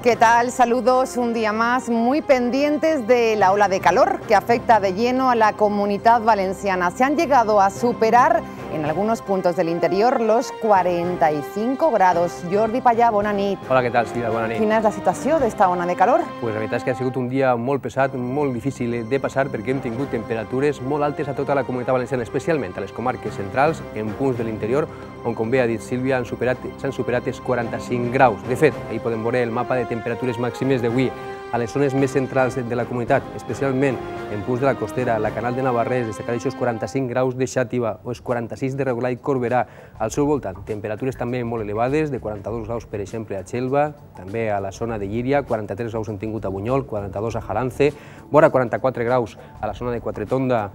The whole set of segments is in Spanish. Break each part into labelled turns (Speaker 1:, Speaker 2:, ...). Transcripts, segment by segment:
Speaker 1: ¿Qué tal? Saludos un día más, muy pendientes de la ola de calor que afecta de lleno a la Comunitat Valenciana. Se han llegado a superar en algunos puntos del interior los 45 grados. Jordi Pallà, bona nit.
Speaker 2: Hola, què tal, Sílvia? Bona nit.
Speaker 1: Quina és la situació d'esta ona de calor?
Speaker 2: Pues la veritat és que ha sigut un dia molt pesat, molt difícil de passar perquè hem tingut temperatures molt altes a tota la Comunitat Valenciana, especialment a les comarques centrals, en punts de l'interior, on, com bé ha dit Sílvia, s'han superat els 45 graus. De fet, ahir podem veure el mapa de temperatures màximes d'avui a les zones més centrals de la comunitat, especialment en punts de la costera, la Canal de Navarrés, destacar aquests 45 graus de Xàtiva o els 46 de Regular i Corberà al seu voltant. Temperatures també molt elevades, de 42 graus, per exemple, a Xelva, també a la zona de Llíria, 43 graus hem tingut a Bunyol, 42 a Jalance, vora 44 graus a la zona de Quatretonda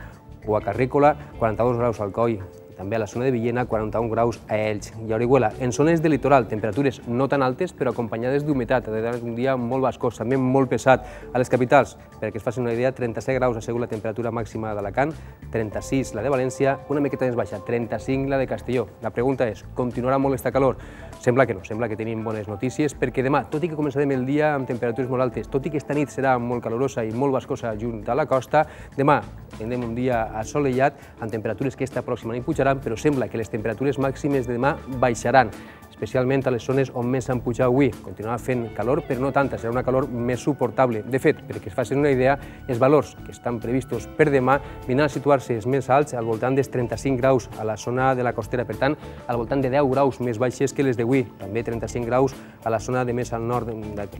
Speaker 2: o a Carrícola, 42 graus al Coll, també a la zona de Villena, 41 graus a Elx i a Orihuela. En zones de litoral, temperatures no tan altes, però acompanyades d'humitat. Ha estat un dia molt bascós, també molt pesat. A les capitals, perquè es facin una idea, 37 graus ha sigut la temperatura màxima d'Alacant, 36 la de València, una miqueta més baixa, 35 la de Castelló. La pregunta és, continuarà molt esta calor? Sembla que no, sembla que tenim bones notícies, perquè demà, tot i que començarem el dia amb temperatures molt altes, tot i que esta nit serà molt calorosa i molt bascosa junt a la costa, demà tindrem un dia assolellat amb temperatures que esta pròxima nit pujaran, però sembla que les temperatures màximes de demà baixaran, especialment a les zones on més s'han pujat avui. Continuarà fent calor, però no tanta, serà una calor més suportable. De fet, perquè es facin una idea, els valors que estan previstos per demà vindran a situar-se més alts, al voltant dels 35 graus a la zona de la costera, per tant, al voltant de 10 graus més baixes que les d'avui, també 35 graus a la zona de més al nord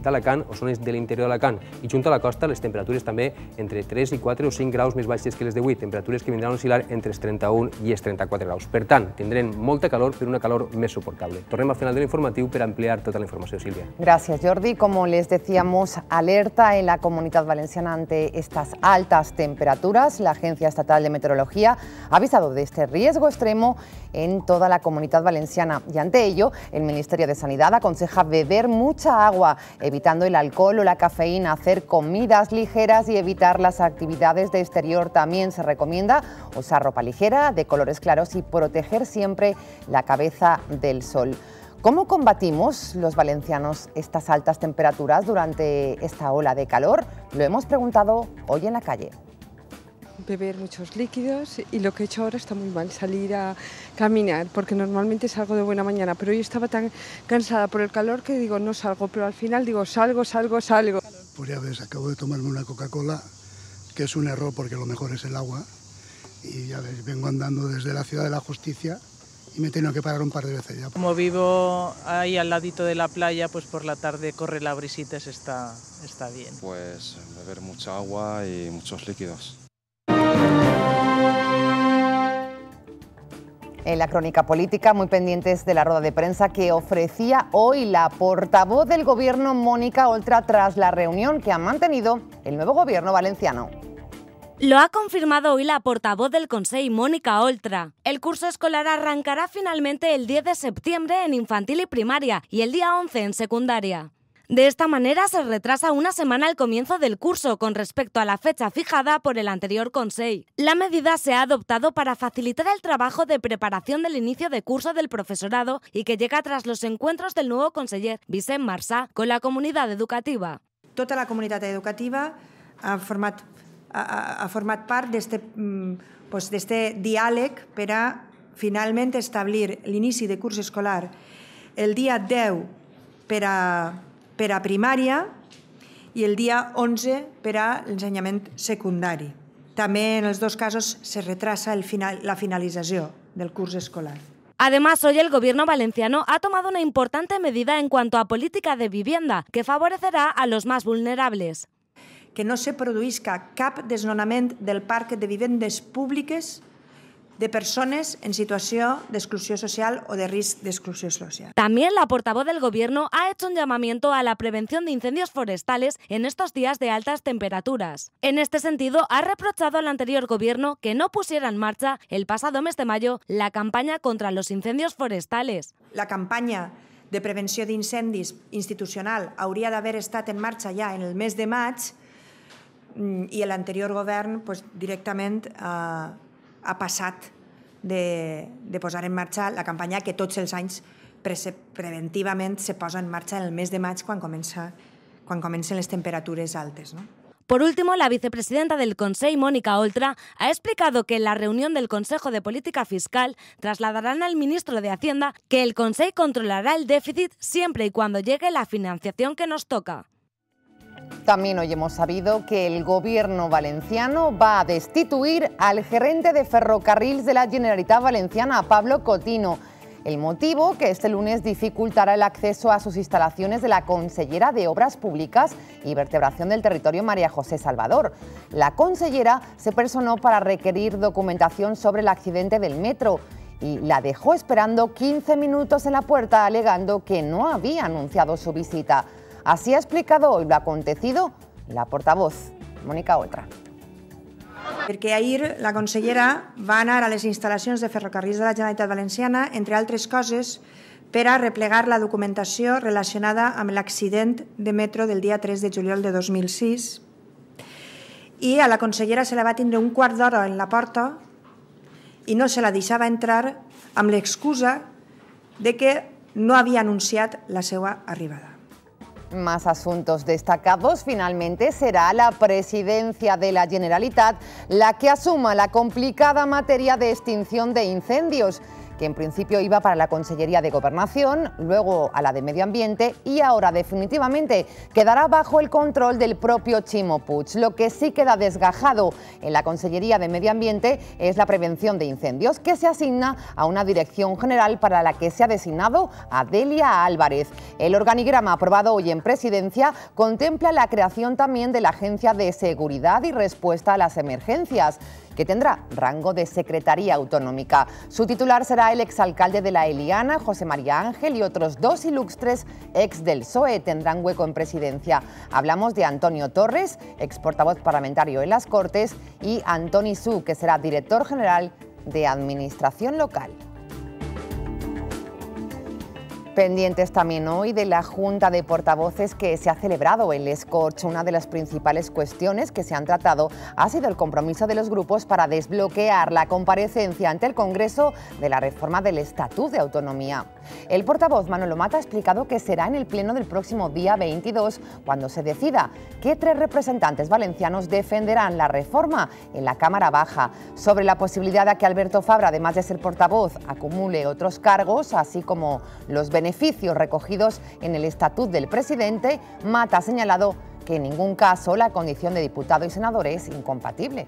Speaker 2: d'Alacant o zones de l'interior d'Alacant. I junt a la costa, les temperatures també entre 3 i 4 o 5 graus més baixes que les d'avui, temperatures que vindran a oscil·lar entre els 31 i els 34 graus. Per tant, tindrem molta calor, però una calor més suportable. Tornem al final del informatiu para ampliar toda la información, Silvia.
Speaker 1: Gracias, Jordi. Como les decíamos, alerta en la Comunidad Valenciana ante estas altas temperaturas. La Agencia Estatal de Meteorología ha avisado de este riesgo extremo en toda la Comunidad Valenciana y ante ello el Ministerio de Sanidad aconseja beber mucha agua, evitando el alcohol o la cafeína, hacer comidas ligeras y evitar las actividades de exterior. También se recomienda usar ropa ligera, de colores claros y proteger siempre la cabeza del sol. ¿Cómo combatimos los valencianos estas altas temperaturas durante esta ola de calor? Lo hemos preguntado hoy en la calle.
Speaker 3: Beber muchos líquidos y lo que he hecho ahora está muy mal, salir a caminar, porque normalmente salgo de buena mañana, pero hoy estaba tan cansada por el calor que digo no salgo, pero al final digo salgo.
Speaker 4: Pues ya ves, acabo de tomarme una Coca-Cola, que es un error porque lo mejor es el agua, y ya ves, vengo andando desde la Ciudad de la Justicia y me he tenido que parar un par de veces ya.
Speaker 5: Como vivo ahí al ladito de la playa, pues por la tarde corre la brisita, está bien.
Speaker 6: Pues beber mucha agua y muchos líquidos.
Speaker 1: En la crónica política, muy pendientes de la rueda de prensa que ofrecía hoy la portavoz del Gobierno, Mónica Oltra, tras la reunión que ha mantenido el nuevo Gobierno valenciano.
Speaker 7: Lo ha confirmado hoy la portavoz del Consell, Mónica Oltra. El curso escolar arrancará finalmente el 10 de septiembre en infantil y primaria y el día 11 en secundaria. De esta manera se retrasa una semana el comienzo del curso con respecto a la fecha fijada por el anterior Consell. La medida se ha adoptado para facilitar el trabajo de preparación del inicio de curso del profesorado y que llega tras los encuentros del nuevo conseller, Vicent Marsà, con la comunitat educativa.
Speaker 8: Tota la comunitat educativa ha format part d'este diàleg per a finalment establir l'inici de curs escolar el dia 10 per a primària i el dia 11 per a l'ensenyament secundari. També en els dos casos se retrasa la finalització del curs escolar.
Speaker 7: Además, hoy el Gobierno valenciano ha tomado una importante medida en cuanto a política de vivienda que favorecerá a los más vulnerables.
Speaker 8: Que no se produïsca cap desnonament del parc de vivendes públiques de persones en situació d'exclusió social o de risc d'exclusió social.
Speaker 7: También la portavoz del Gobierno ha hecho un llamamiento a la prevención de incendios forestales en estos días de altas temperaturas. En este sentido, ha reprochado al anterior Gobierno que no pusiera en marcha el pasado mes de mayo la campaña contra los incendios forestales.
Speaker 8: La campanya de prevenció d'incendis institucional hauria d'haver estat en marxa ja en el mes de maig i l'anterior govern directament ha passat de posar en marxa la campanya que tots els anys preventivament se posa en marxa en el mes de maig quan comencen les temperatures altes, ¿no?
Speaker 7: Por último, la vicepresidenta del Consell, Mónica Oltra, ha explicado que en la reunión del Consejo de Política Fiscal trasladarán al ministro de Hacienda que el Consell controlará el déficit siempre y cuando llegue la financiación que nos toca.
Speaker 1: También hoy hemos sabido que el Gobierno valenciano va a destituir al gerente de ferrocarrils de la Generalitat Valenciana, Pablo Cotino. El motivo, que este lunes dificultará el acceso a sus instalaciones de la consellera de Obras Públicas y Vertebración del Territorio, María José Salvador. La consellera se personó para requerir documentación sobre el accidente del metro y la dejó esperando 15 minutos en la puerta, alegando que no había anunciado su visita. Así ha explicado hoy lo acontecido la portavoz, Mónica Oltra.
Speaker 8: Perquè ahir la consellera va anar a les instal·lacions de ferrocarrils de la Generalitat Valenciana, entre altres coses, per a replegar la documentació relacionada amb l'accident de metro del dia 3 de juliol de 2006 i a la consellera se la va tindre un quart d'hora en la porta i no se la deixava entrar amb l'excusa de que no havia anunciat la seva arribada.
Speaker 1: Más asuntos destacados. Finalmente será la presidencia de la Generalitat la que asuma la complicada materia de extinción de incendios, que en principio iba para la Consellería de Gobernación, luego a la de Medio Ambiente y ahora definitivamente quedará bajo el control del propio Ximo Puig. Lo que sí queda desgajado en la Consellería de Medio Ambiente es la prevención de incendios, que se asigna a una dirección general para la que se ha designado a Delia Álvarez. El organigrama aprobado hoy en Presidencia contempla la creación también de la Agencia de Seguridad y Respuesta a las Emergencias, que tendrá rango de Secretaría Autonómica. Su titular será el exalcalde de La Eliana, José María Ángel, y otros dos ilustres ex del PSOE tendrán hueco en Presidencia. Hablamos de Antonio Torres, ex portavoz parlamentario en las Cortes, y Antoni Su, que será director general de Administración Local. Pendientes también hoy de la Junta de Portavoces que se ha celebrado en Les Corts. Una de las principales cuestiones que se han tratado ha sido el compromiso de los grupos para desbloquear la comparecencia ante el Congreso de la reforma del Estatut de Autonomía. El portavoz Manolo Mata ha explicado que será en el pleno del próximo día 22 cuando se decida qué 3 representantes valencianos defenderán la reforma en la Cámara Baja. Sobre la posibilidad de que Alberto Fabra, además de ser portavoz, acumule otros cargos, así como los beneficios recogidos en el Estatut del presidente, Mata ha señalado que en ningún caso la condición de diputado y senador es incompatible.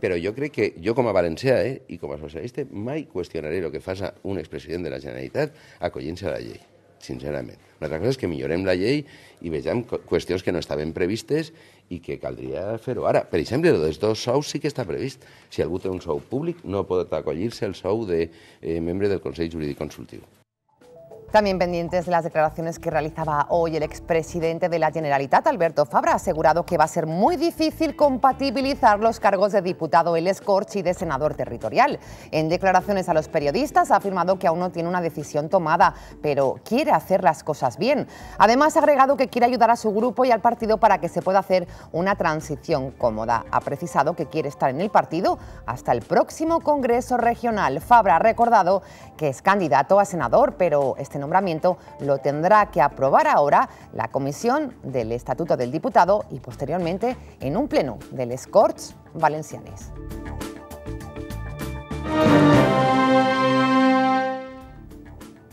Speaker 9: Però jo crec que jo com a valencià i com a socialista mai qüestionaré el que faci un expresident de la Generalitat acollint-se a la llei, sincerament. Una altra cosa és que millorem la llei i vegem qüestions que no estaven previstes i que caldria fer-ho ara. Per exemple, el dels 2 sous sí que està previst. Si algú té un sou públic no pot acollir-se al sou de membre del Consell Jurídic Consultiu.
Speaker 1: También pendientes de las declaraciones que realizaba hoy el expresidente de la Generalitat, Alberto Fabra, ha asegurado que va a ser muy difícil compatibilizar los cargos de diputado en Les Corts y de senador territorial. En declaraciones a los periodistas ha afirmado que aún no tiene una decisión tomada, pero quiere hacer las cosas bien. Además, ha agregado que quiere ayudar a su grupo y al partido para que se pueda hacer una transición cómoda. Ha precisado que quiere estar en el partido hasta el próximo Congreso Regional. Fabra ha recordado que es candidato a senador, pero este nombramiento lo tendrá que aprobar ahora la Comisión del Estatuto del Diputado y posteriormente en un pleno de Les Corts Valencianes.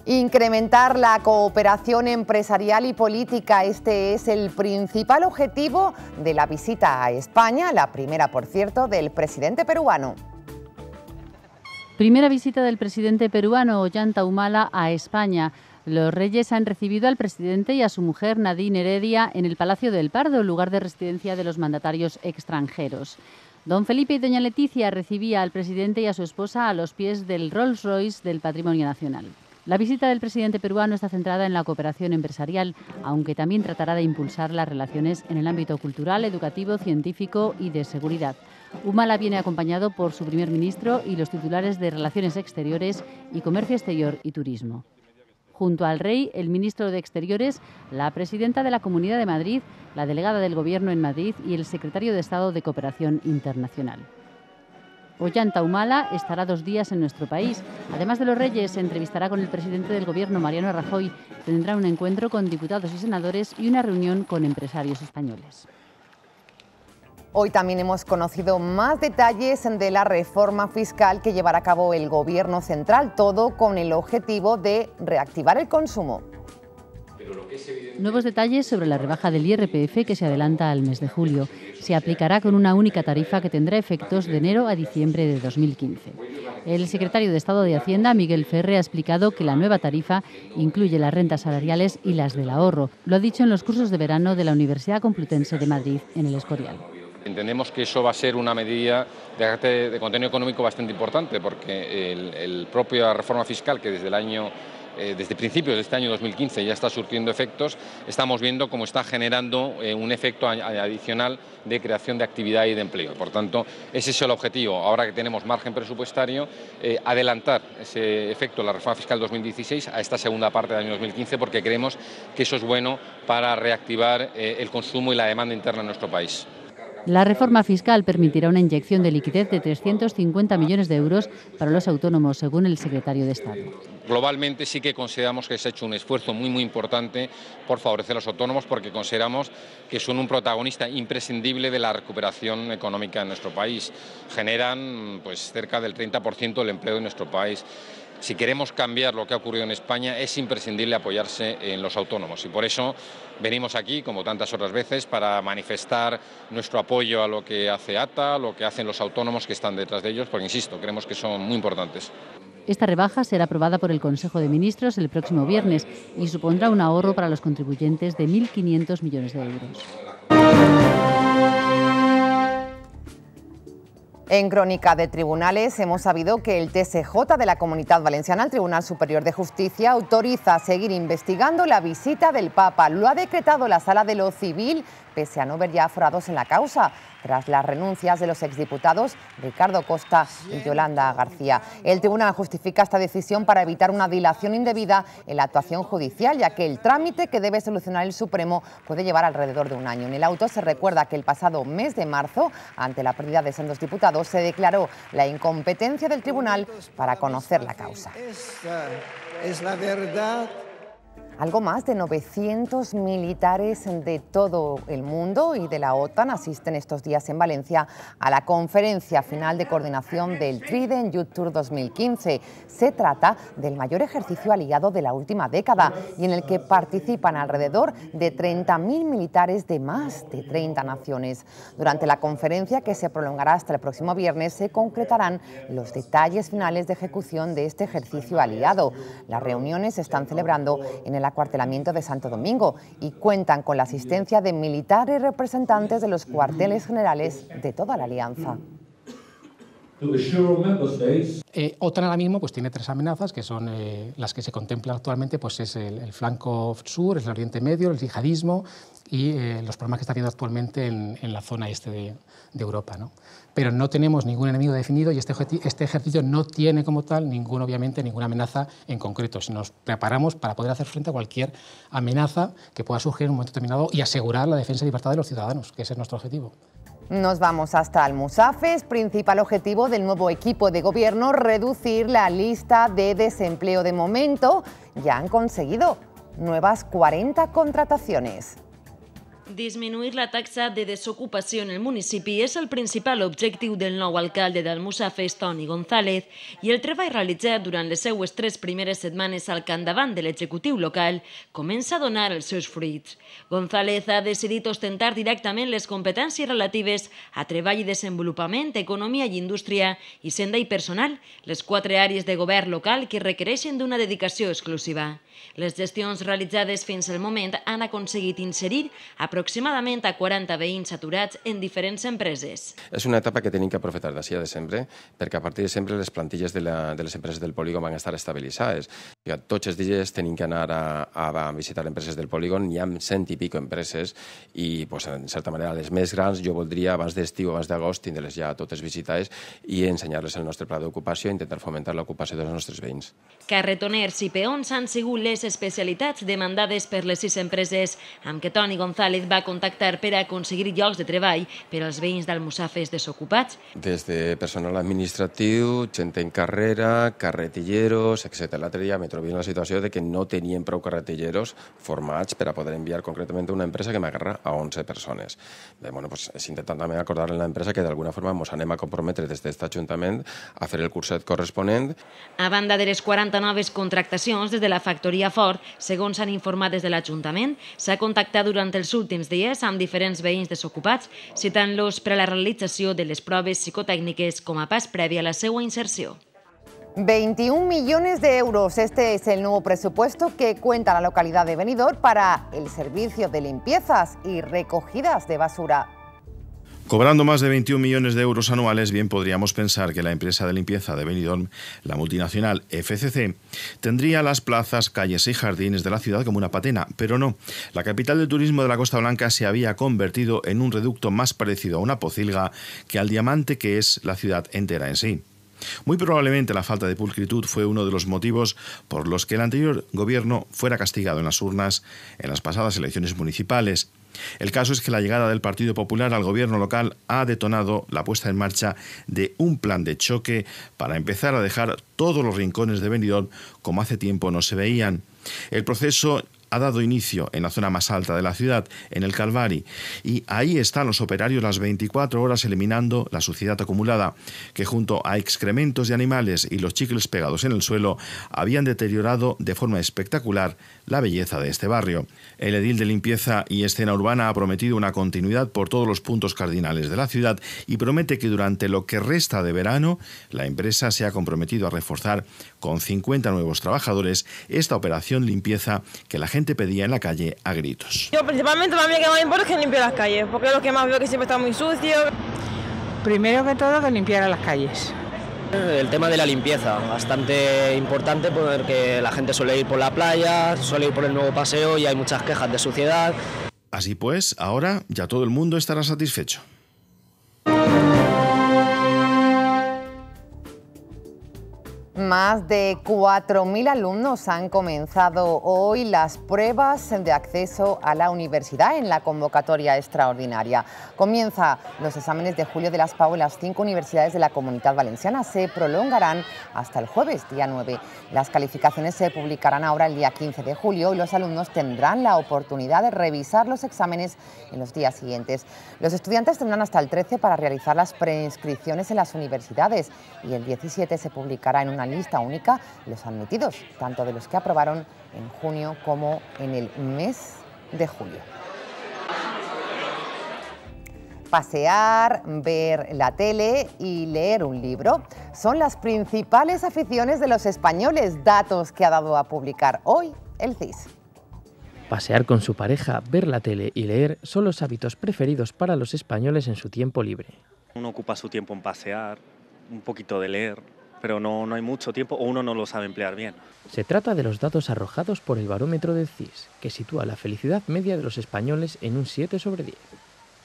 Speaker 1: Incrementar la cooperación empresarial y política, este es el principal objetivo de la visita a España, la primera, por cierto, del presidente peruano.
Speaker 10: Primera visita del presidente peruano Ollanta Humala a España. Los reyes han recibido al presidente y a su mujer Nadine Heredia en el Palacio del Pardo, lugar de residencia de los mandatarios extranjeros. Don Felipe y doña Leticia recibía al presidente y a su esposa a los pies del Rolls Royce del Patrimonio Nacional. La visita del presidente peruano está centrada en la cooperación empresarial, aunque también tratará de impulsar las relaciones en el ámbito cultural, educativo, científico y de seguridad. Humala viene acompañado por su primer ministro y los titulares de Relaciones Exteriores y Comercio Exterior y Turismo. Junto al rey, el ministro de Exteriores, la presidenta de la Comunidad de Madrid, la delegada del Gobierno en Madrid y el secretario de Estado de Cooperación Internacional. Ollanta Humala estará 2 días en nuestro país. Además de los reyes, se entrevistará con el presidente del Gobierno, Mariano Rajoy. Tendrá un encuentro con diputados y senadores y una reunión con empresarios españoles.
Speaker 1: Hoy también hemos conocido más detalles de la reforma fiscal que llevará a cabo el Gobierno central, todo con el objetivo de reactivar el consumo.
Speaker 10: Nuevos detalles sobre la rebaja del IRPF que se adelanta al mes de julio. Se aplicará con una única tarifa que tendrá efectos de enero a diciembre de 2015. El secretario de Estado de Hacienda, Miguel Ferre, ha explicado que la nueva tarifa incluye las rentas salariales y las del ahorro. Lo ha dicho en los cursos de verano de la Universidad Complutense de Madrid, en el Escorial.
Speaker 11: Entendemos que eso va a ser una medida de contenido económico bastante importante, porque el propia reforma fiscal que desde principios de este año 2015 ya está surtiendo efectos, estamos viendo cómo está generando un efecto adicional de creación de actividad y de empleo. Por tanto, ese es el objetivo. Ahora que tenemos margen presupuestario, adelantar ese efecto de la reforma fiscal 2016 a esta segunda parte del año 2015, porque creemos que eso es bueno para reactivar el consumo y la demanda interna en nuestro país.
Speaker 10: La reforma fiscal permitirá una inyección de liquidez de 350 millones de euros para los autónomos, según el secretario de Estado.
Speaker 11: Globalmente sí que consideramos que se ha hecho un esfuerzo muy importante por favorecer a los autónomos, porque consideramos que son un protagonista imprescindible de la recuperación económica en nuestro país. Generan cerca del 30% del empleo de nuestro país. Si queremos cambiar lo que ha ocurrido en España, es imprescindible apoyarse en los autónomos, y por eso venimos aquí, como tantas otras veces, para manifestar nuestro apoyo a lo que hace ATA, a lo que hacen los autónomos que están detrás de ellos, porque, insisto, creemos que son muy importantes.
Speaker 10: Esta rebaja será aprobada por el Consejo de Ministros el próximo viernes y supondrá un ahorro para los contribuyentes de 1.500 millones de euros.
Speaker 1: En Crónica de Tribunales hemos sabido que el TSJ de la Comunidad Valenciana, el Tribunal Superior de Justicia, autoriza a seguir investigando la visita del Papa. Lo ha decretado la Sala de lo Civil, pese a no ver ya aforados en la causa, tras las renuncias de los exdiputados Ricardo Costa y Yolanda García. El tribunal justifica esta decisión para evitar una dilación indebida en la actuación judicial, ya que el trámite que debe solucionar el Supremo puede llevar alrededor de un año. En el auto se recuerda que el pasado mes de marzo, ante la pérdida de sendos diputados, se declaró la incompetencia del tribunal para conocer la causa.
Speaker 12: Esta es la verdad.
Speaker 1: Algo más de 900 militares de todo el mundo y de la OTAN asisten estos días en Valencia a la conferencia final de coordinación del Trident Youth Tour 2015. Se trata del mayor ejercicio aliado de la última década y en el que participan alrededor de 30.000 militares de más de 30 naciones. Durante la conferencia, que se prolongará hasta el próximo viernes, se concretarán los detalles finales de ejecución de este ejercicio aliado. Las reuniones se están celebrando en el acuartelamiento de Santo Domingo y cuentan con la asistencia de militares representantes de los cuarteles generales de toda la alianza.
Speaker 13: OTAN ahora mismo tiene 3 amenazas, que son las que se contemplan actualmente, es el flanco sur, el Oriente Medio, el yihadismo y los problemas que está habiendo actualmente en la zona este de Europa, ¿no? Pero no tenemos ningún enemigo definido y este ejercicio no tiene como tal obviamente ninguna amenaza en concreto. Nos preparamos para poder hacer frente a cualquier amenaza que pueda surgir en un momento determinado y asegurar la defensa y libertad de los ciudadanos, que ese es nuestro objetivo.
Speaker 1: Nos vamos hasta Almusafes. Principal objetivo del nuevo equipo de gobierno: reducir la lista de desempleo. De momento ya han conseguido nuevas 40 contrataciones.
Speaker 14: Disminuir la taxa de desocupació en el municipi és el principal objectiu del nou alcalde d'Almussafes, Toni González, i el treball realitzat durant les seues 3 primeres setmanes al capdavant de l'executiu local comença a donar els seus fruits. González ha decidit ostentar directament les competències relatives a treball i desenvolupament, economia i indústria, Hisenda i personal, les 4 àrees de govern local que requereixen d'una dedicació exclusiva. Les gestions realitzades fins al moment han aconseguit inserir aproximadament a 40 veïns aturats en diferents empreses.
Speaker 15: És una etapa que tenim que aprofitar d'ací a desembre, perquè a partir de desembre les plantilles de les empreses del polígon van estar estabilitzades. Tots els dies tenim que anar a visitar empreses del polígon, hi ha 100 i pico empreses i, en certa manera, les més grans jo voldria, abans d'estiu, abans d'agost, tindre-les ja totes visitades i ensenyar-les el nostre pla d'ocupació i intentar fomentar l'ocupació dels nostres veïns.
Speaker 14: Carretoners i peons han sigut les especialitats demandades per les 6 empreses amb què Toni González va contactar per aconseguir llocs de treball per als veïns d'Almussafes desocupats.
Speaker 15: Des de personal administratiu, gent en carrera, carretilleros, etc. L'altre dia me trobé en la situació de que no tenien prou carretilleros formats per a poder enviar concretament una empresa que m'agarra a 11 persones. Bé, és intentant també acordar en l'empresa que d'alguna forma ens anem a comprometre des d'aquest Ajuntament a fer el curset corresponent.
Speaker 14: A banda de les 40 noves contractacions des de la factoria Ford, segons s'han informat des de l'Ajuntament, s'ha contactat durant els últims dies amb diferents veïns desocupats, citant-los per a la realització de les proves psicotècniques com a pas previ a la seva inserció.
Speaker 1: 21 millones de euros. Este es el nuevo presupuesto que cuenta la localidad de Benidorm para el servicio de limpiezas y recogidas de basura.
Speaker 16: Cobrando más de 21 millones de euros anuales, bien podríamos pensar que la empresa de limpieza de Benidorm, la multinacional FCC, tendría las plazas, calles y jardines de la ciudad como una patena, pero no. La capital del turismo de la Costa Blanca se había convertido en un reducto más parecido a una pocilga que al diamante que es la ciudad entera en sí. Muy probablemente la falta de pulcritud fue uno de los motivos por los que el anterior gobierno fuera castigado en las urnas en las pasadas elecciones municipales. El caso es que la llegada del Partido Popular al gobierno local ha detonado la puesta en marcha de un plan de choque para empezar a dejar todos los rincones de Benidorm como hace tiempo no se veían. El proceso ha dado inicio en la zona más alta de la ciudad, en el Calvari, y ahí están los operarios las 24 horas eliminando la suciedad acumulada, que junto a excrementos de animales y los chicles pegados en el suelo habían deteriorado de forma espectacular la belleza de este barrio. El edil de limpieza y escena urbana ha prometido una continuidad por todos los puntos cardinales de la ciudad y promete que durante lo que resta de verano la empresa se ha comprometido a reforzar con 50 nuevos trabajadores esta operación limpieza que la gente pedía en la calle a gritos.
Speaker 17: Yo principalmente para mí lo que más importa es que limpie las calles, porque es lo que más veo que siempre está muy sucio.
Speaker 18: Primero que todo que limpiara las calles.
Speaker 19: El tema de la limpieza, bastante importante porque la gente suele ir por la playa, suele ir por el nuevo paseo y hay muchas quejas de suciedad.
Speaker 16: Así pues, ahora ya todo el mundo estará satisfecho.
Speaker 1: Más de 4.000 alumnos han comenzado hoy las pruebas de acceso a la universidad en la convocatoria extraordinaria. Comienzan los exámenes de julio de las PAU en las 5 universidades de la Comunidad Valenciana. Se prolongarán hasta el jueves, día 9. Las calificaciones se publicarán ahora el día 15 de julio y los alumnos tendrán la oportunidad de revisar los exámenes en los días siguientes. Los estudiantes tendrán hasta el 13 para realizar las preinscripciones en las universidades y el 17 se publicará en una lista única los admitidos, tanto de los que aprobaron en junio como en el mes de julio. Pasear, ver la tele y leer un libro son las principales aficiones de los españoles, datos que ha dado a publicar hoy el CIS.
Speaker 20: Pasear con su pareja, ver la tele y leer son los hábitos preferidos para los españoles en su tiempo libre.
Speaker 21: Uno ocupa su tiempo en pasear, un poquito de leer, pero no hay mucho tiempo o uno no lo sabe emplear bien.
Speaker 20: Se trata de los datos arrojados por el barómetro del CIS, que sitúa la felicidad media de los españoles en un 7 sobre 10.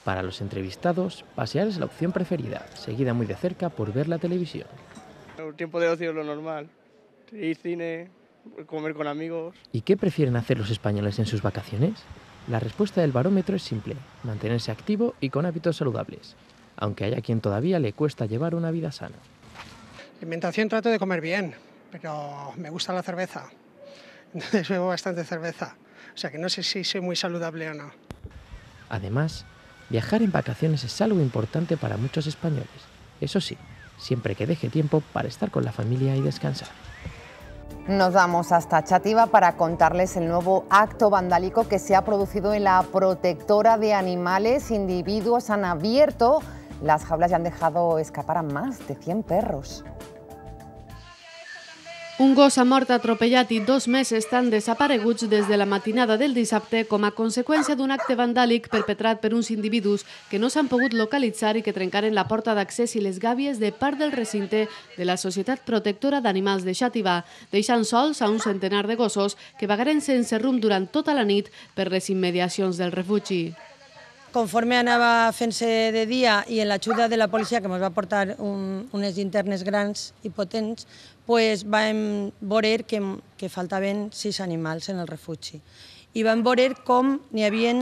Speaker 20: Para los entrevistados, pasear es la opción preferida, seguida muy de cerca por ver la televisión.
Speaker 22: El tiempo de ocio es lo normal, ir cine, comer con amigos.
Speaker 20: ¿Y qué prefieren hacer los españoles en sus vacaciones? La respuesta del barómetro es simple, mantenerse activo y con hábitos saludables, aunque haya quien todavía le cuesta llevar una vida sana.
Speaker 18: Alimentación trato de comer bien, pero me gusta la cerveza, entonces bebo bastante cerveza, o sea que no sé si soy muy saludable o no.
Speaker 20: Además, viajar en vacaciones es algo importante para muchos españoles, eso sí, siempre que deje tiempo para estar con la familia y descansar.
Speaker 1: Nos vamos hasta Xàtiva para contarles el nuevo acto vandálico que se ha producido en la protectora de animales. Individuos han abierto las jaulas y han dejado escapar a más de 100 perros.
Speaker 2: Un gos ha mort atropellat i 2 més estan desapareguts des de la matinada del dissabte com a conseqüència d'un acte vandàlic perpetrat per uns individus que no s'han pogut localitzar i que trencaren la porta d'accés i les gàbies de part del recinte de la Societat Protectora d'Animals de Xàtiva, deixant sols a un centenar de gossos que vagaren sense rumb durant tota la nit per les immediacions del refugi.
Speaker 3: Conforme anava fent-se de dia i en l'ajuda de la policia, que ens va portar unes llinternes grans i potents, vam veure que faltaven 6 animals en el refugi. I vam veure com n'hi havia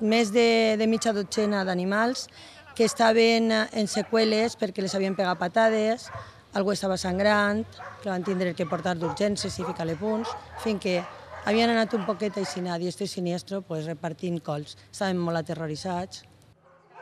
Speaker 3: més de mitja dotzena d'animals que estaven en seqüeles perquè les havien pegat patades, algú estava sangrant, que van tindre que portar d'urgències i ficar-li punts, fins que havien anat un poquet aixinat i este siniestro repartint cols. Estaven molt aterroritzats.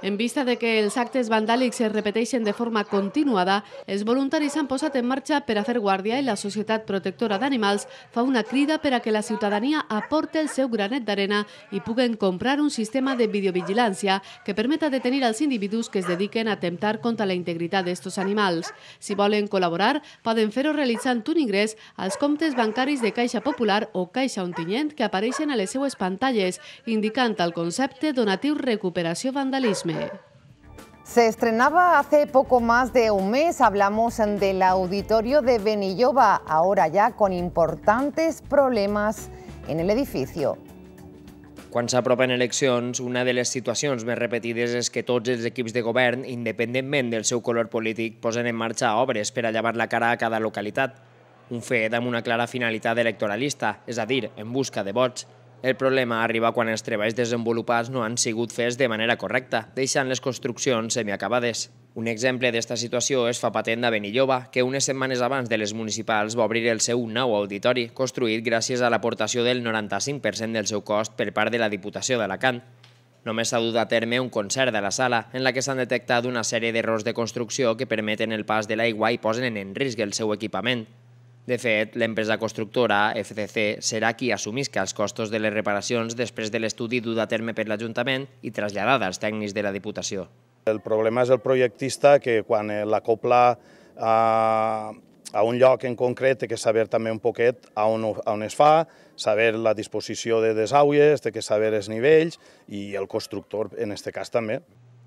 Speaker 2: En vista de que els actes vandàlics es repeteixen de forma continuada, els voluntaris s'han posat en marxa per a fer guàrdia i la Societat Protectora d'Animals fa una crida per a que la ciutadania aporte el seu granet d'arena i puguen comprar un sistema de videovigilància que permeta detenir els individus que es dediquen a atemptar contra la integritat d'estos animals. Si volen col·laborar, poden fer-ho realitzant un ingrés als comptes bancaris de Caixa Popular o Caixa Ontinyent que apareixen a les seues pantalles, indicant el concepte donatiu recuperació vandalisme.
Speaker 1: Se estrenaba hace poco más de un mes, hablamos del auditorio de Benilloba, ahora ya con importantes problemas en el edificio.
Speaker 23: Quan s'apropen eleccions, una de les situacions més repetides és que tots els equips de govern, independentment del seu color polític, posen en marxa obres per a llevar la cara a cada localitat. Un fet amb una clara finalitat electoralista, és a dir, en busca de vots. El problema arriba quan els treballs desenvolupats no han sigut fets de manera correcta, deixant les construccions semiacabades. Un exemple d'esta situació es fa patent a Benilloba, que unes setmanes abans de les municipals va obrir el seu nou auditori, construït gràcies a l'aportació del 95% del seu cost per part de la Diputació d'Alacant. Només s'ha dut a terme un concert de la sala, en la que s'han detectat una sèrie d'errors de construcció que permeten el pas de l'aigua i posen en risc el seu equipament. De fet, l'empresa constructora FCC serà qui assumisca els costos de les reparacions després de l'estudi dut a terme per l'Ajuntament i traslladada als tècnics de la Diputació.
Speaker 24: El problema és el projectista, que quan l'acopla a un lloc en concret té que saber també un poquet on es fa, saber la disposició de desàuies, té que saber els nivells i el constructor en aquest cas també.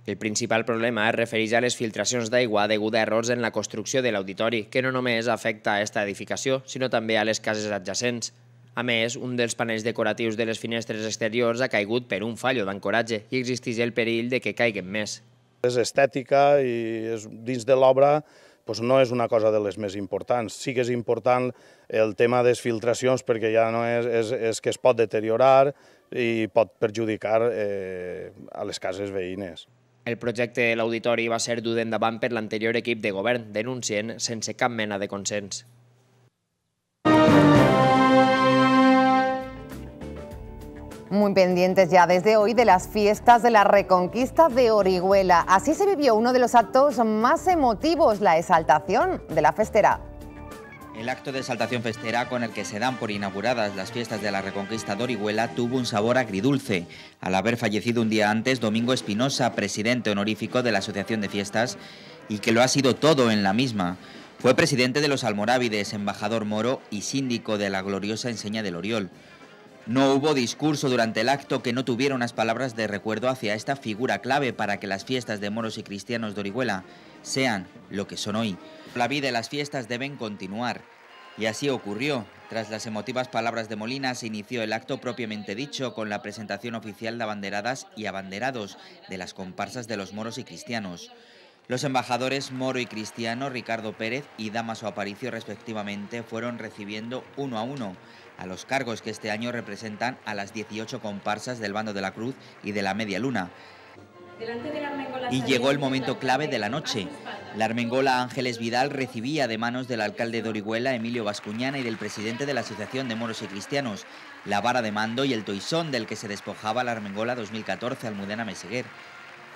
Speaker 23: El principal problema es refereix a les filtracions d'aigua deguda a errors en la construcció de l'auditori, que no només afecta a aquesta edificació, sinó també a les cases adjacents. A més, un dels panells decoratius de les finestres exteriors ha caigut per un fallo d'ancoratge i existeix el perill de que caiguen més.
Speaker 24: És estètica i dins de l'obra no és una cosa de les més importants. Sí que és important el tema de les filtracions perquè ja no és que es pot deteriorar i pot perjudicar a les cases veïnes.
Speaker 23: El projecte de l'auditori va ser dut endavant per l'anterior equip de govern, denuncien sense cap mena de consens.
Speaker 1: Muy pendientes ya desde hoy de las fiestas de la Reconquista de Orihuela. Así se vivió uno de los actos más emotivos, la exaltación de la festera.
Speaker 25: El acto de exaltación festera con el que se dan por inauguradas las fiestas de la Reconquista de Orihuela tuvo un sabor agridulce, al haber fallecido un día antes Domingo Espinosa, presidente honorífico de la Asociación de Fiestas, y que lo ha sido todo en la misma. Fue presidente de los almorávides, embajador moro y síndico de la gloriosa enseña del Oriol. No hubo discurso durante el acto que no tuviera unas palabras de recuerdo hacia esta figura clave para que las fiestas de moros y cristianos de Orihuela sean lo que son hoy. La vida y las fiestas deben continuar. Y así ocurrió. Tras las emotivas palabras de Molina se inició el acto propiamente dicho con la presentación oficial de abanderadas y abanderados de las comparsas de los moros y cristianos. Los embajadores moro y cristiano Ricardo Pérez y Damaso Aparicio respectivamente fueron recibiendo uno a uno a los cargos que este año representan a las 18 comparsas del Bando de la Cruz y de la Media Luna. Y llegó el momento clave de la noche. La armengola Ángeles Vidal recibía de manos del alcalde de Orihuela, Emilio Bascuñana, y del presidente de la Asociación de Moros y Cristianos, la vara de mando y el toisón del que se despojaba la armengola 2014 Almudena Meseguer.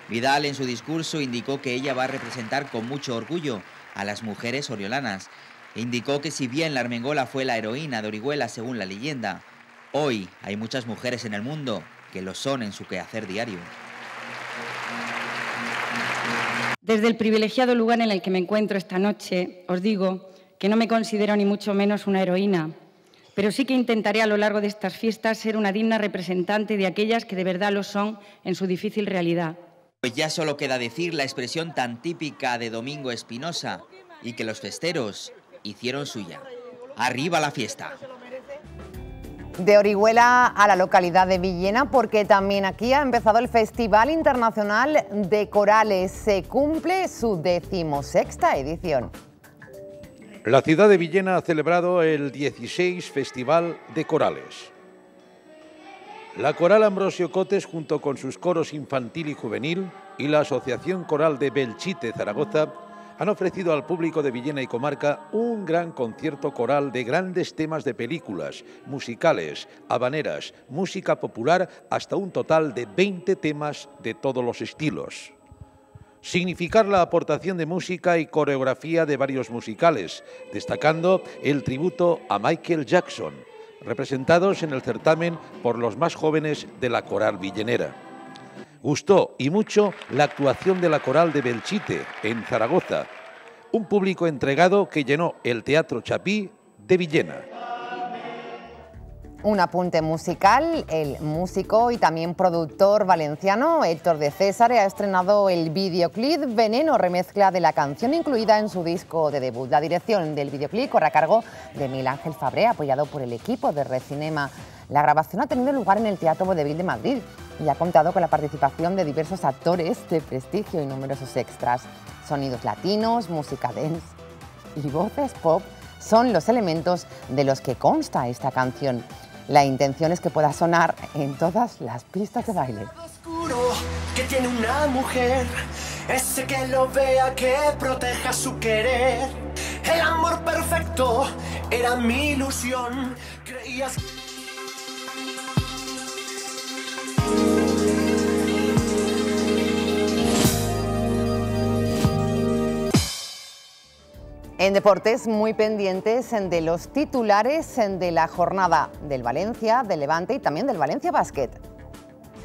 Speaker 25: Vidal en su discurso indicó que ella va a representar con mucho orgullo a las mujeres oriolanas. E indicó que si bien la armengola fue la heroína de Orihuela según la leyenda, hoy hay muchas mujeres en el mundo que lo son en su quehacer diario.
Speaker 26: Desde el privilegiado lugar en el que me encuentro esta noche, os digo
Speaker 4: que no me considero ni mucho menos una heroína, pero sí que intentaré a lo largo de estas fiestas ser una digna representante de aquellas que de verdad lo son en su difícil realidad.
Speaker 25: Pues ya solo queda decir la expresión tan típica de Domingo Espinosa y que los festeros hicieron suya. ¡Arriba la fiesta!
Speaker 1: De Orihuela a la localidad de Villena, porque también aquí ha empezado el Festival Internacional de Corales. Se cumple su 16ª edición.
Speaker 5: La ciudad de Villena ha celebrado el 16 Festival de Corales. La Coral Ambrosio Cotes, junto con sus coros infantil y juvenil, y la Asociación Coral de Belchite, Zaragoza, han ofrecido al público de Villena y comarca un gran concierto coral de grandes temas de películas, musicales, habaneras, música popular, hasta un total de 20 temas de todos los estilos. Significar la aportación de música y coreografía de varios musicales, destacando el tributo a Michael Jackson, representados en el certamen por los más jóvenes de la coral villenera. Gustó y mucho la actuación de la coral de Belchite, en Zaragoza, un público entregado que llenó el Teatro Chapí de Villena.
Speaker 1: Un apunte musical, el músico y también productor valenciano Héctor de Césare ha estrenado el videoclip Veneno, remezcla de la canción incluida en su disco de debut. La dirección del videoclip corre a cargo de Miguel Ángel Fabré, apoyado por el equipo de Red Cinema. La grabación ha tenido lugar en el Teatro Vodevil de Madrid y ha contado con la participación de diversos actores de prestigio y numerosos extras. Sonidos latinos, música dance y voces pop son los elementos de los que consta esta canción. La intención es que pueda sonar en todas las pistas de baile.
Speaker 6: Oscuro que tiene una mujer, ese que lo vea, que proteja su querer. El amor perfecto era mi ilusión. Creías que...
Speaker 1: En deportes, muy pendientes de los titulares de la jornada del Valencia, del Levante y también del Valencia Basket.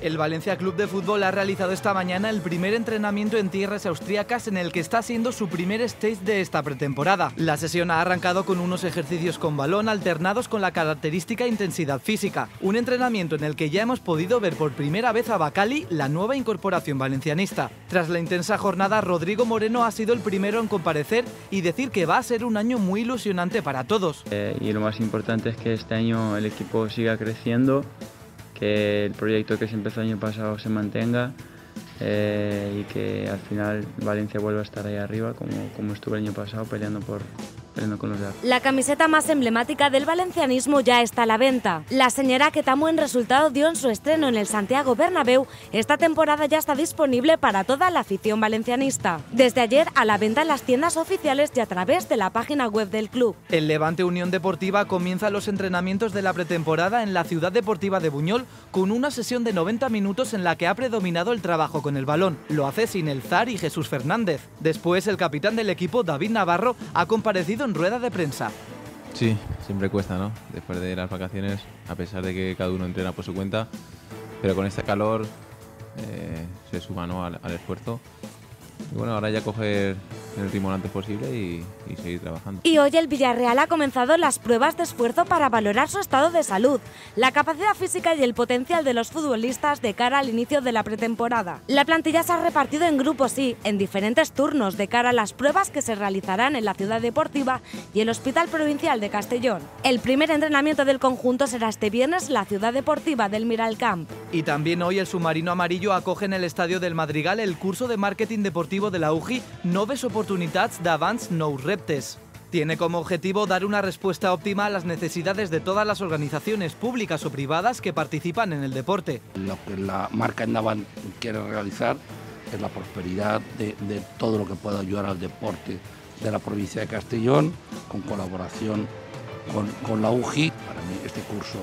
Speaker 7: El Valencia Club de Fútbol ha realizado esta mañana el primer entrenamiento en tierras austríacas en el que está siendo su primer stage de esta pretemporada. La sesión ha arrancado con unos ejercicios con balón alternados con la característica intensidad física. Un entrenamiento en el que ya hemos podido ver por primera vez a Bacali, la nueva incorporación valencianista. Tras la intensa jornada, Rodrigo Moreno ha sido el primero en comparecer y decir que va a ser un año muy ilusionante para todos.
Speaker 8: Y lo más importante es que este año el equipo siga creciendo, que el proyecto que se empezó el año pasado se mantenga y que al final Valencia vuelva a estar ahí arriba como estuvo el año pasado peleando con los de arriba.
Speaker 26: La camiseta más emblemática del valencianismo ya está a la venta. La señora que tan buen resultado dio en su estreno en el Santiago Bernabéu, esta temporada ya está disponible para toda la afición valencianista. Desde ayer a la venta en las tiendas oficiales y a través de la página web del club.
Speaker 7: El Levante Unión Deportiva comienza los entrenamientos de la pretemporada en la Ciudad Deportiva de Buñol con una sesión de 90 minutos en la que ha predominado el trabajo con el balón. Lo hace sin el Zar y Jesús Fernández. Después, el capitán del equipo, David Navarro, ha comparecido en rueda de prensa.
Speaker 27: Sí, siempre cuesta, ¿no? Después de las vacaciones, a pesar de que cada uno entrena por su cuenta, pero con este calor se suma, ¿no?, al esfuerzo. Y bueno, ahora ya coger el ritmo lo antes posible y seguir trabajando.
Speaker 26: Y hoy el Villarreal ha comenzado las pruebas de esfuerzo para valorar su estado de salud, la capacidad física y el potencial de los futbolistas de cara al inicio de la pretemporada. La plantilla se ha repartido en grupos y en diferentes turnos de cara a las pruebas que se realizarán en la Ciudad Deportiva y el Hospital Provincial de Castellón. El primer entrenamiento del conjunto será este viernes en la Ciudad Deportiva del Miralcamp.
Speaker 7: Y también hoy el Submarino Amarillo acoge en el Estadio del Madrigal el curso de marketing deportivo de la UGI Noves Oportunitats d'Abans Nous Reptes. Tiene como objetivo dar una respuesta óptima a las necesidades de todas las organizaciones públicas o privadas que participan en el deporte.
Speaker 28: Lo que la marca Endavant quiere realizar es la prosperidad de todo lo que pueda ayudar al deporte de la provincia de Castellón, con colaboración con la UGI. Para mí este curso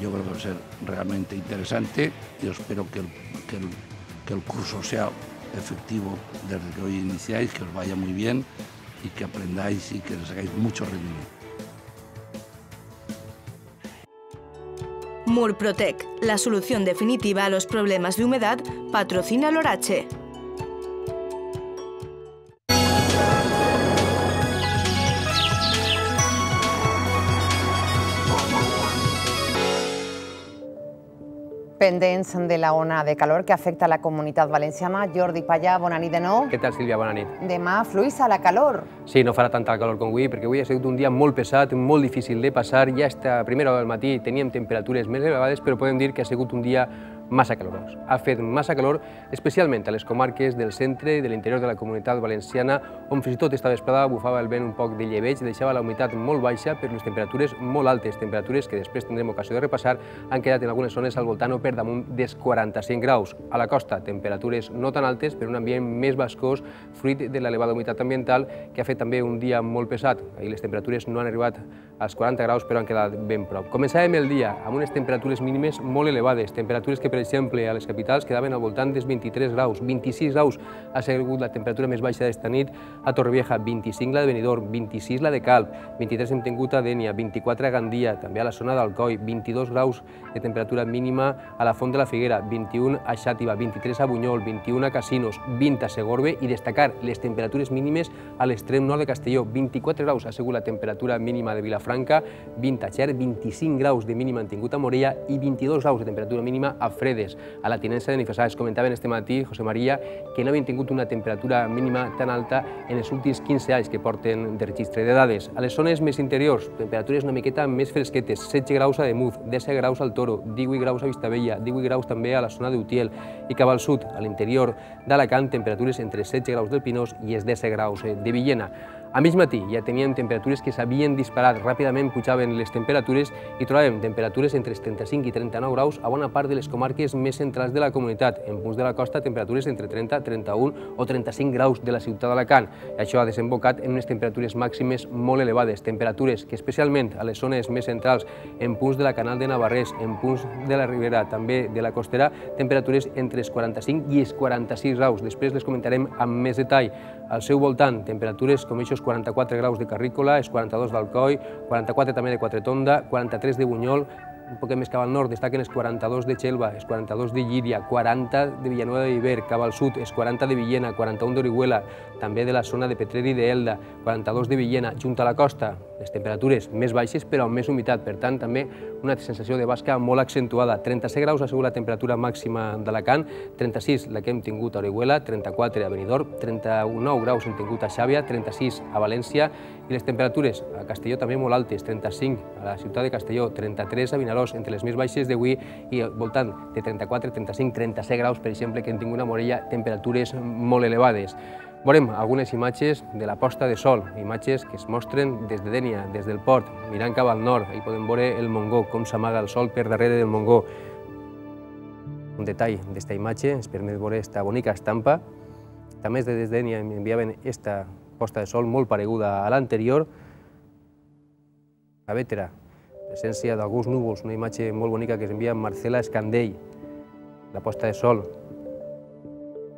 Speaker 28: yo creo que va a ser realmente interesante. Yo espero que el curso sea efectivo desde que hoy iniciáis, que os vaya muy bien y que aprendáis y que les hagáis mucho rendimiento.
Speaker 29: Murprotec, la solución definitiva a los problemas de humedad, patrocina Lorache.
Speaker 1: Pendents de la ona de calor que afecta a la Comunitat Valenciana. Jordi Pallà, bona nit de nou.
Speaker 9: Què tal, Sílvia? Bona nit.
Speaker 1: Demà fluix a la calor.
Speaker 9: Sí, no farà tanta calor com avui, perquè avui ha sigut un dia molt pesat, molt difícil de passar. Ja a primera hora del matí teníem temperatures més elevades, però podem dir que ha sigut un dia massa calorós. Ha fet massa calor, especialment a les comarques del centre i de l'interior de la Comunitat Valenciana, on fins i tot esta vesprada bufava el vent un poc de llebeig, deixava la humitat molt baixa, però les temperatures molt altes, temperatures que després tindrem ocasió de repassar, han quedat en algunes zones al voltant o per damunt dels 45 graus. A la costa, temperatures no tan altes, però un ambient més bascós, fruit de l'elevada humitat ambiental, que ha fet també un dia molt pesat. Ahir les temperatures no han arribat als 40 graus, però han quedat ben prop. Començàvem el dia amb unes temperatures mínimes molt elevades, temperatures que, per exemple, a les capitals quedaven al voltant dels 23 graus, 26 graus ha sigut la temperatura més baixa d'esta nit a Torrevieja, 25 la de Benidorm, 26 la de Calp, 23 hem tingut a Dénia, 24 a Gandia, també a la zona d'Alcoi, 22 graus de temperatura mínima a la Font de la Figuera, 21 a Xàtiva, 23 a Bunyol, 21 a Casinos, 20 a Segorbe i destacar les temperatures mínimes a l'extrem nord de Castelló, 24 graus ha sigut la temperatura mínima de Vilafranca, 20 a Xert, 25 graus de mínima han tingut a Morella i 22 graus de temperatura mínima a Fredes. A la tinença de Benifassà es comentaven este matí, José María, que no havien tingut una temperatura mínima tan alta en els últims 15 anys que porten de registre de dades. A les zones més interiors, temperatures una miqueta més fresquetes, 16 graus a Demuz, 17 graus al Toro, 18 graus a Vistabella, 18 graus també a la zona d'Utiel i cap al sud, a l'interior d'Alacant, temperatures entre 16 graus del Pinós i els 10 graus de Villena. A mig matí ja teníem temperatures que s'havien disparat, ràpidament pujaven les temperatures i trobàvem temperatures entre els 35 i 39 graus a bona part de les comarques més centrals de la comunitat. En punts de la costa, temperatures entre 30, 31 o 35 graus de la ciutat d'Alacant. Això ha desembocat en unes temperatures màximes molt elevades, temperatures que especialment a les zones més centrals, en punts de la Canal de Navarrés, en punts de la Ribera, també de la costera, temperatures entre els 45 i els 46 graus. Després les comentarem amb més detall. Al seu voltant, temperatures com aquests 44 graus de Carrícola, els 42 d'Alcoi, 44 també de Quatretonda, 43 de Bunyol, un poc més cap al nord destaquen els 42 de Xelva, els 42 de Llíria, 40 de Villanueva de Viver, cap al sud, els 40 de Villena, 41 d'Orihuela, també de la zona de Petrer i d'Elda, 42 de Villena, junt a la costa, les temperatures més baixes però amb més humitat, per tant també una sensació de basca molt accentuada. 36 graus ha sigut la temperatura màxima d'Alacant, 36 la que hem tingut a Orihuela, 34 a Benidorm, 39 graus hem tingut a Xàbia, 36 a València i les temperatures a Castelló també molt altes, 35 a la ciutat de Castelló, 33 a Vinaròs, entre les més baixes d'avui i al voltant de 34, 35, 36 graus, per exemple, que hem tingut a Morella, temperatures molt elevades. Veurem algunes imatges de la posta de sol, imatges que es mostren des de Dénia, des del port, mirant cap al nord. Ahí podem veure el Montgó, com s'amaga el sol per darrere del Montgó. Un detall d'esta imatge ens permet veure aquesta bonica estampa. També des de Dénia enviaven esta posta de sol molt pareguda a l'anterior. A Bétera, presència d'alguns núvols, una imatge molt bonica que ens envia Marcela Escandell. La posta de sol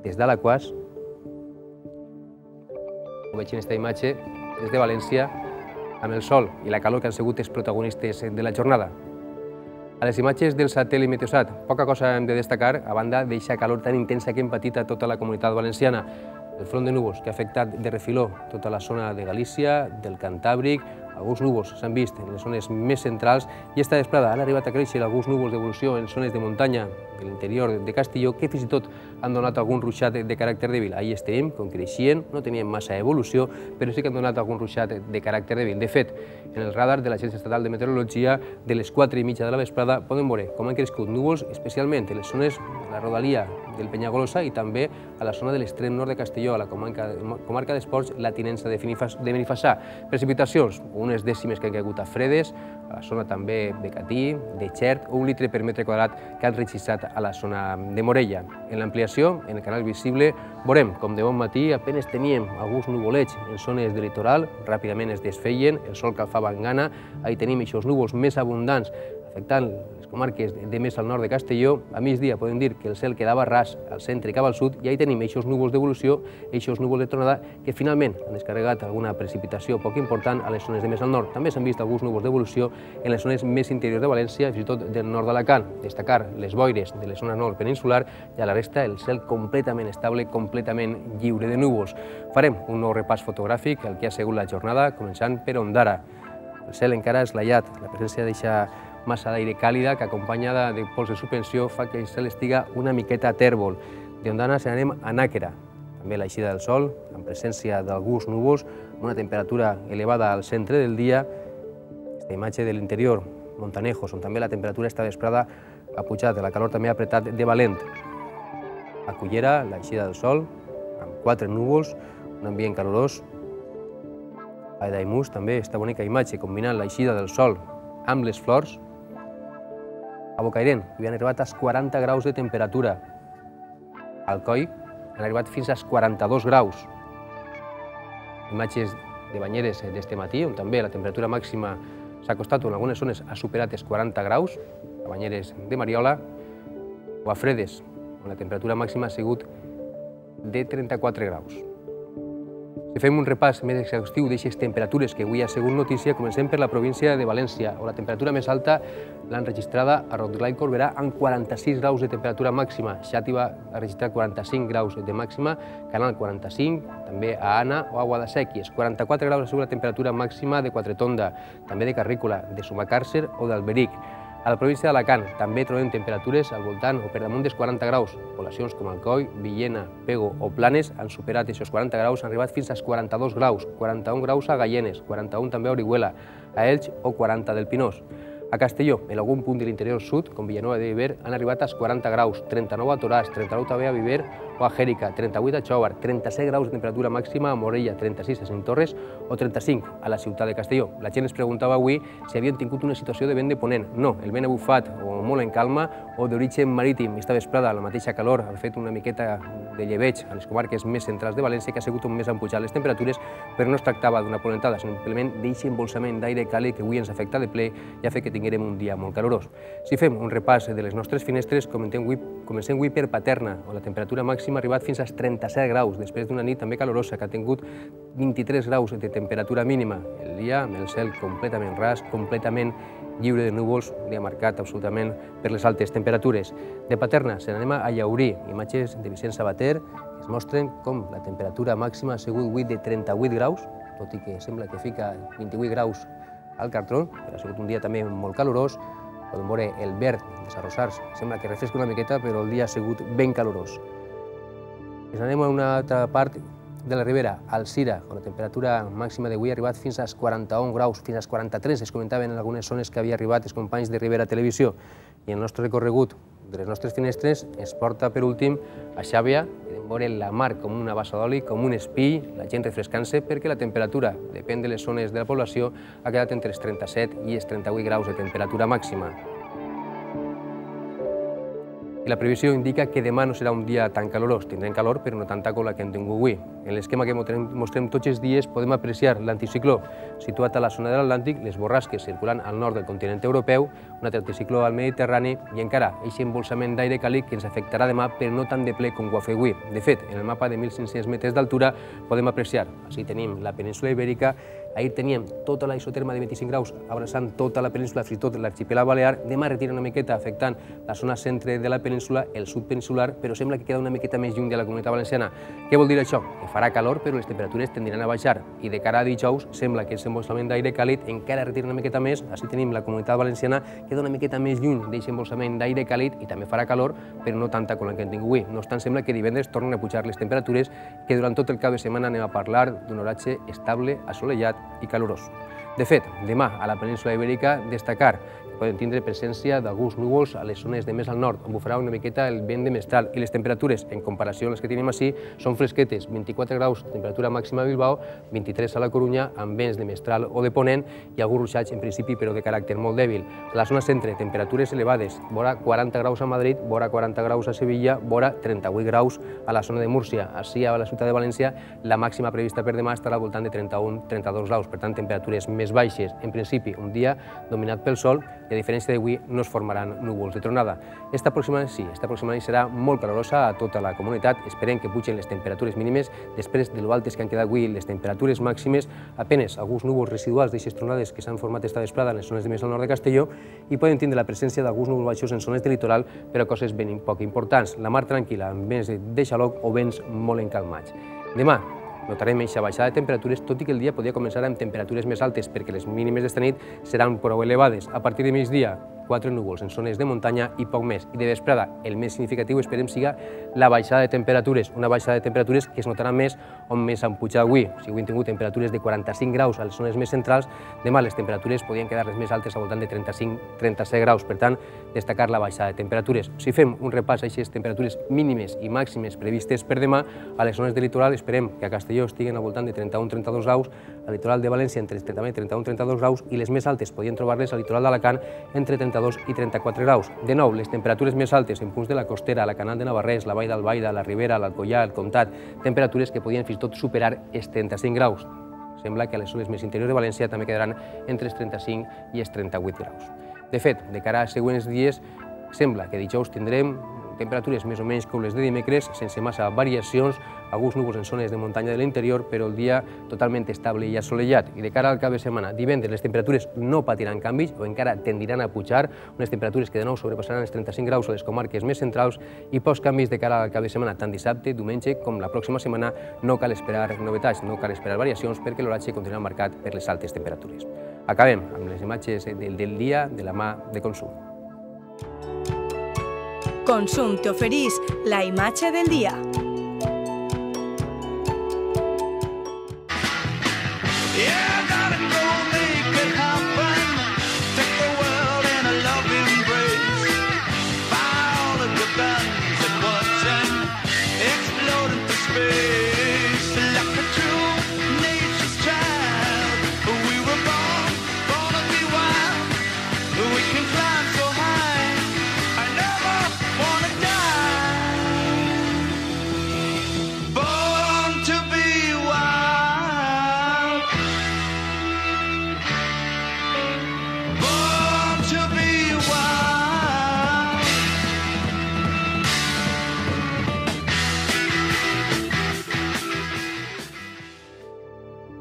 Speaker 9: des d'Alaquàs. Ho veig en aquesta imatge des de València, amb el sol i la calor que han sigut els protagonistes de la jornada. A les imatges del satèl·lit Meteosat, poca cosa hem de destacar, a banda d'eixa calor tan intensa que hem patit a tota la comunitat valenciana. El front de núvols que ha afectat de refiló tota la zona de Galícia, del Cantàbric, alguns núvols s'han vist en les zones més centrals i esta vesprada han arribat a créixer alguns núvols d'evolució en zones de muntanya de l'interior de Castelló que fins i tot han donat algun ruixat de caràcter dèbil. Ahí estem, com creixien, no tenien massa evolució, però sí que han donat algun ruixat de caràcter dèbil. De fet, en el radar de l'Agència Estatal de Meteorologia, de les 4:30 de la vesprada, podem veure com han crescut núvols, especialment en les zones de la rodalia del Penyagolosa i també a la zona de l'extrem nord de Castelló, a la comarca d'Esports, la tinença de Benifassà. Precipitacions, unes dècimes que han caigut a Fredes, a la zona també de Catí, de Xert, 1 litre per metre quadrat que han registrat a la zona de Morella. En l'ampliació, en el canal visible, veurem com de bon matí apenas teníem alguns nuvolets en zones de litoral, ràpidament es desfeien, el sol calfava en gana, ahí tenim aquests núvols més abundants afectant les comarques de més al nord de Castelló. A migdia podem dir que el cel quedava ras al centre i cap al sud i ahí tenim aquests núvols d'evolució, aquests núvols de tronada que finalment han descarregat alguna precipitació poc important a les zones de més al nord. També s'han vist alguns núvols d'evolució en les zones més interiors de València, fins i tot del nord d'Alacant. Destacar les boires de la zona nord peninsular i a la resta el cel completament estable, completament lliure de núvols. Farem un nou repàs fotogràfic al que ha sigut la jornada, començant per Ondara. El cel encara esglaiat, la presència d'aquesta massa d'aire càlida que acompanyada de pols de suspensió fa que el cel estiga una miqueta tèrbol. D'Ondana se n'anem a Nàquera, també l'eixida del sol, en presència d'alguns núvols, amb una temperatura elevada al centre del dia. Aquesta imatge de l'interior, Montanejos, on també la temperatura esta vesprada ha pujat, la calor també ha apretat de valent. A Cullera, l'eixida del sol, amb 4 núvols, un ambient calorós. A Daimús també esta bonica imatge, combinant l'eixida del sol amb les flors. A Bocairent havien arribat als 40 graus de temperatura. Al Coi han arribat fins als 42 graus. Imatges de banyeres d'este matí, on també la temperatura màxima s'ha acostat, en algunes zones ha superat els 40 graus, a banyeres de Mariola, o a Fredes, on la temperatura màxima ha sigut de 34 graus. Si fem un repàs més exhaustiu d'aquestes temperatures que avui ha sigut notícia, comencem per la província de València, on la temperatura més alta l'han registrada a Rotglà i Corberà amb 46 graus de temperatura màxima. Xàtiva ha registrat 45 graus de màxima, Canal 45, també a Anna o a Guadasséquies. 44 graus ha sigut la temperatura màxima de Quatretonda, també de Carrícola, de Sumacàrcer o d'Alberic. A la província d'Alacant també trobem temperatures al voltant o per damunt dels 40 graus. Poblacions com Alcoi, Villena, Pego o Planes han superat aquests 40 graus, han arribat fins als 42 graus, 41 graus a Gallenes, 41 també a Orihuela, a Elx o 40 del Pinós. A Castelló, en algun punt de l'interior sud, com Vilanova de Viver, han arribat als 40 graus, 39 a Toràs, 39 també a Viver o a Xèrica, 38 a Xóvar, 37 graus de temperatura màxima a Morella, 36 a Cinctorres o 35 a la ciutat de Castelló. La gent es preguntava avui si havien tingut una situació de vent de ponent. No, el vent ha bufat o molt en calma o d'origen marítim. Esta vesprada la mateixa calor ha fet una miqueta de lleveig a les comarques més centrals de València, que ha sigut on més han pujat les temperatures, però no es tractava d'una ponentada, sinó simplement d'aquest embolsament d'aire càlid que avui ens afecta de ple i ha fet que tinguérem un dia molt calorós. Si fem un repàs de les nostres finestres, comencem avui per Paterna, on la temperatura màxima ha arribat fins als 37 graus, després d'una nit també calorosa, que ha tingut 23 graus de temperatura mínima. El dia amb el cel completament ras, completament lliure de núvols, un dia marcat absolutament per les altes temperatures. De Paterna se n'anem a Llaurí, imatges de Vicent Sabater, que es mostren com la temperatura màxima ha sigut avui de 38 graus, tot i que sembla que fica 28 graus al cartró, però ha sigut un dia també molt calorós. Podem veure el verd dels arrossars, sembla que refresca una miqueta, però el dia ha sigut ben calorós. Ens anem a una altra part de la Ribera, Alzira, on la temperatura màxima d'avui ha arribat fins als 41 graus, fins als 43, es comentaven en algunes zones que havia arribat els companys de Ribera Televisió. I el nostre recorregut de les nostres finestres ens porta per últim a Xàbia, podem veure la mar com una bassa d'oli, com un espill, la gent refrescant-se, perquè la temperatura, depèn de les zones de la població, ha quedat entre els 37 i els 38 graus de temperatura màxima. I la previsió indica que demà no serà un dia tan calorós, tindrem calor però no tanta com la que hem tingut avui. En l'esquema que mostrem tots els dies podem apreciar l'anticicló situat a la zona de l'Atlàntic, les borrasques circulant al nord del continent europeu, un altre anticicló al Mediterrani i encara aquest embolsament d'aire càlid que ens afectarà demà però no tan de ple com ho ha fet avui. De fet, en el mapa de 1.500 metres d'altura podem apreciar, així tenim la península Ibèrica, ahir teníem tota la isoterma de 25 graus abraçant tota la península, fins i tot l'arxipèlag balear, demà retira una miqueta afectant la zona centre de la península, el sud peninsular, però sembla que queda una miqueta més lluny de la Comunitat Valenciana. Què vol dir això? Que farà calor, però les temperatures tendiran a baixar i de cara a dijous sembla que aquest embolsament d'aire càlid encara retira una miqueta més, així tenim la Comunitat Valenciana queda una miqueta més lluny d'aquest embolsament d'aire càlid i també farà calor, però no tanta com la que hem tingut avui. No obstant, sembla que divendres tornen a pujar les temperatures, que durant tot el cap de setmana anem a parlar d'un oratge estable, assolellat i calorós. De fet, demà a la península Ibèrica destacar que poden tindre presència d'alguns núvols a les zones de més al nord, on bufarà una miqueta el vent de mestral i les temperatures, en comparació amb les que tenim així, són fresquetes, 24 graus de temperatura màxima a Bilbao, 23 a la Corunya, amb vents de mestral o de ponent i alguns ruixats en principi, però de caràcter molt dèbil. A la zona centre, temperatures elevades, vora 40 graus a Madrid, vora 40 graus a Sevilla, vora 38 graus a la zona de Múrcia. Així, a la ciutat de València, la màxima prevista per demà estarà al voltant de 31-32 graus, per tant, temperatures més baixes. En principi, un dia dominat pel sol i a diferència d'avui no es formaran núvols de tronada. Esta pròxima nit serà molt calorosa a tota la comunitat. Esperem que pugen les temperatures mínimes. Després de lo altes que han quedat avui les temperatures màximes, apenes alguns núvols residuals d'aquestes tronades que s'han format esta vesprada en les zones de més al nord de Castelló i poden tindre la presència d'alguns núvols baixos en zones de litoral, però coses ben poc importants. La mar tranquil·la, amb vents de xaloc o vents molt encalmats. Demà notarem aquesta baixada de temperatures, tot i que el dia podria començar amb temperatures més altes, perquè les mínimes d'esta nit seran prou elevades. A partir de migdia, 4 núvols en zones de muntanya i poc més. I de vesprada, el més significatiu, esperem, siga la baixada de temperatures, una baixada de temperatures que es notarà més on més han pujat avui. Si avui hem tingut temperatures de 45 graus a les zones més centrals, demà les temperatures podien quedar les més altes al voltant de 35-37 graus. Per tant, destacar la baixada de temperatures. Si fem un repàs a aquestes temperatures mínimes i màximes previstes per demà, a les zones del litoral esperem que a Castelló estiguen al voltant de 31-32 graus, al litoral de València entre 31-32 graus i les més altes podien trobar-les al litoral d'Alacant entre 32 i 34 graus. De nou, les temperatures més altes en punts de la costera, la Canal de Navarrés, la Vall d'Albaida, la Ribera, l'Alcoià, el Comtat, temperatures que podien fins i tot superar els 35 graus. Sembla que a les zones més interiors de València també quedaran entre els 35 i els 38 graus. De fet, de cara als següents dies, sembla que dijous tindrem temperatures més o menys com les de dimecres, sense massa variacions, alguns núvols en zones de muntanya de l'interior, però el dia totalment estable i assolellat. I de cara al cap de setmana, divendres, les temperatures no patiran canvis o encara tendiran a pujar, unes temperatures que de nou sobrepassaran els 35 graus a les comarques més centrals i pocs canvis de cara al cap de setmana, tant dissabte, diumenge com la pròxima setmana. No cal esperar novetats, no cal esperar variacions perquè l'oratge continuarà marcat per les altes temperatures. Acabem amb les imatges del dia de la mà de Consum.
Speaker 29: Consum t'ofereix la imatge del dia.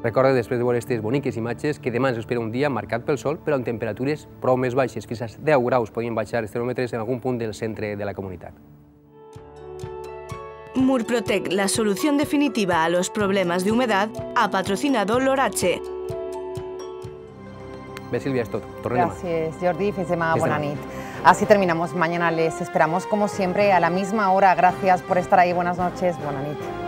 Speaker 9: Recorda, després de veure aquestes boniques imatges, que demà ens espera un dia marcat pel sol, però amb temperatures prou més baixes. Fins a 10 graus podien baixar els termòmetres en algun punt del centre de la comunitat.
Speaker 29: Murprotec, la solución definitiva a los problemas de humedad, ha patrocinado l'oratge.
Speaker 9: Bé, Sílvia, és tot. Tornem demà.
Speaker 1: Gracias, Jordi. Fins demà. Buena nit. Así terminamos. Mañana les esperamos, como siempre, a la misma hora. Gracias por estar ahí. Buenas noches. Buena nit.